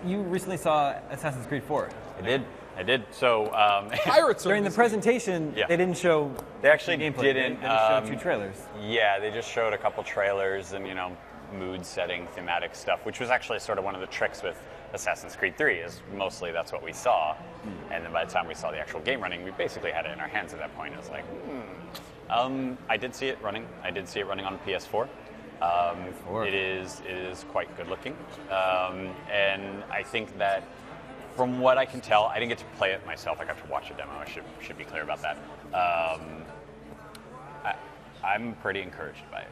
You recently saw Assassin's Creed 4. I did. So Pirates During the presentation, Yeah. they didn't show. they actually gameplay. didn't. They just showed 2 trailers. Yeah, they just showed a couple trailers and mood setting, thematic stuff, which was actually sort of one of the tricks with Assassin's Creed 3. Is mostly that's what we saw, and then by the time we saw the actual game running, we basically had it in our hands at that point. It was like, I did see it running. I did see it running on PS4. It is quite good looking, and I think that from what I can tell, I didn't get to play it myself. I got to watch a demo. I should be clear about that. I'm pretty encouraged by it.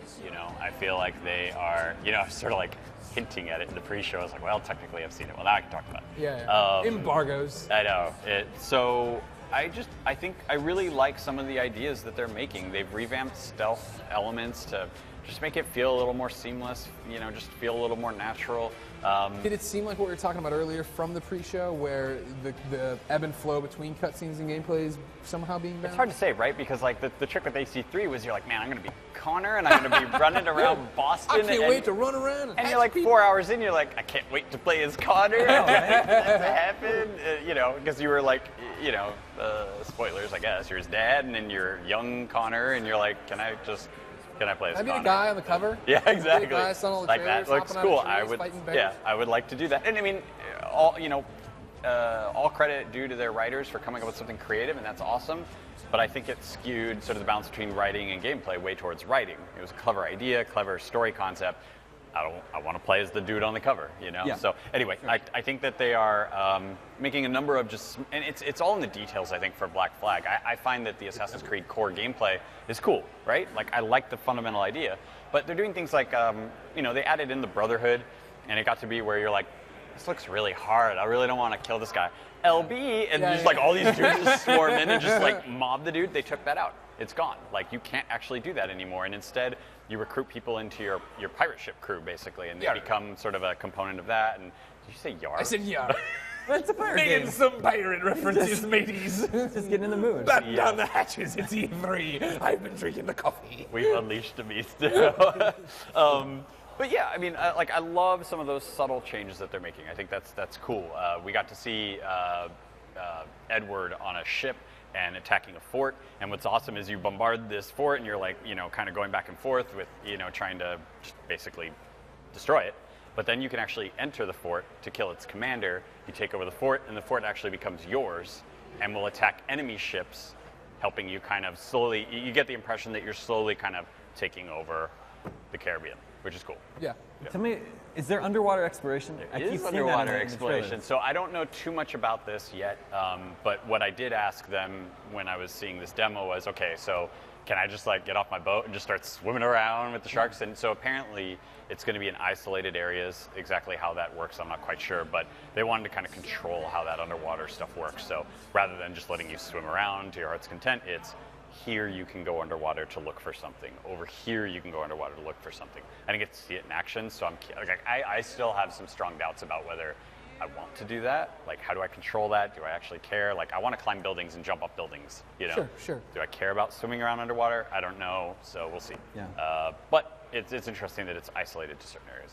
I feel like they are, sort of like hinting at it in the pre-show. I was like, well, technically I've seen it. Well, now I can talk about it. Yeah. Embargoes. I know. So I think I really like some of the ideas that they're making. They've revamped stealth elements to just make it feel a little more seamless, just feel a little more natural. Did it seem like what we were talking about earlier from the pre-show, where the ebb and flow between cutscenes and gameplay is somehow being balanced? It's hard to say, right? Because like the trick with AC3 was you're like, man, I'm going to be Connor and I'm going to be running around Boston. I can't wait to run around. And you're like 4 hours in, you're like, I can't wait to play as Connor. That happened, because you were like, spoilers, I guess. You're his dad, and then you're young Connor, and you're like, can I play as Connor? I mean, a guy on the cover. Yeah, exactly. Be a guy on all the like trailers, that looks hopping out cool. of trees, fighting bears. I would like to do that. And I mean, all credit due to their writers for coming up with something creative, and that's awesome. But I think it skewed sort of the balance between writing and gameplay way towards writing. It was a clever idea, clever story concept. I want to play as the dude on the cover, Yeah. So anyway, I think that they are making a number of and it's all in the details, I think, for Black Flag. I find that the Assassin's Creed core gameplay is cool, right? Like, I like the fundamental idea, but they're doing things like, they added in the Brotherhood, and it got to be where you're like, this looks really hard. I really don't want to kill this guy. LB, and all these dudes just swarm in and just like mob the dude. They took that out. It's gone. Like, you can't actually do that anymore, and instead you recruit people into your pirate ship crew, basically, and they become sort of a component of that. And did you say Yar? I said Yar. It's a pirate game. Making some pirate references, mateys. Just getting in the mood. Batten down the hatches. It's E3. I've been drinking the coffee. We've unleashed the beast. But yeah, I mean, I love some of those subtle changes that they're making. I think that's cool. We got to see Edward on a ship and attacking a fort. And what's awesome is you bombard this fort, and you're like, kind of going back and forth with, trying to just basically destroy it. But then you can actually enter the fort to kill its commander. You take over the fort, and the fort actually becomes yours and will attack enemy ships, helping you kind of slowly. You get the impression that you're slowly kind of taking over the Caribbean, which is cool. Yeah. Tell me, is there underwater exploration? It is underwater exploration. So I don't know too much about this yet, but what I did ask them when I was seeing this demo was, okay, so can I just get off my boat and just start swimming around with the sharks? And so apparently it's going to be in isolated areas. Exactly how that works, I'm not quite sure, but they wanted to kind of control how that underwater stuff works. So rather than just letting you swim around to your heart's content, it's here you can go underwater to look for something. Over here you can go underwater to look for something. I didn't get to see it in action, so I still have some strong doubts about whether I want to do that. Like, how do I control that? Do I actually care? Like, I want to climb buildings and jump up buildings, Sure. Do I care about swimming around underwater? I don't know, so we'll see. Yeah. But it's interesting that it's isolated to certain areas.